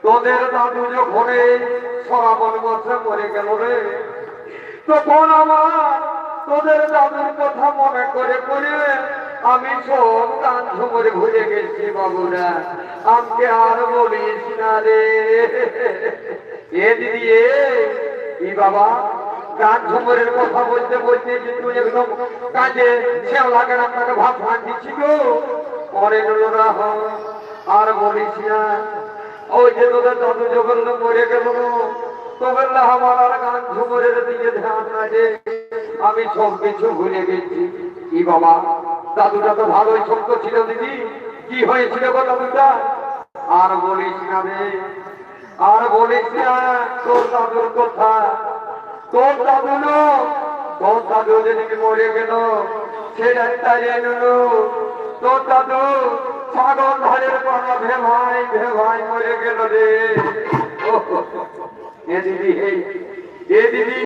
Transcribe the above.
তোদের দাদু যখন শ্রাবণ মাসে মরে গেল রে, তখন আমার তোদের দাদুর কথা মনে করে করে আমি সব গান ঝুমরে ভুলে গেছি বাবুরা। আমাকে আর বলিস না রে। এ দিদি এ বাবা, গান ঝুমরের কথা বলতে বলতে কিন্তু একদম কাজে সেও লাগে না, আপনাকে ভাব ভান দিচ্ছি গো। পরে নোরা আর বলিস না। ওই যে তোদের দাদু যখন মরে গেল, তবে আমার আর গান ঝুমরের দিকে ধ্যান রাখে, আমি সব কিছু ভুলে গেছি। কি বাবা, দাদুটা তো ভালোই ছোট্ট ছিল দিদি, কি হয়েছিল গো দাদুটা? আর বলিস না রে, আর বলিস না। তোর দাদুর কথা, তোর দাদু তোর দাদু যেদিকে মরে গেল সেটা জেনুলো। তোর দাদু ছাগল ধারের পাড়া ভেভাই মরে গেল রে। এ দিদি, এ দিদি।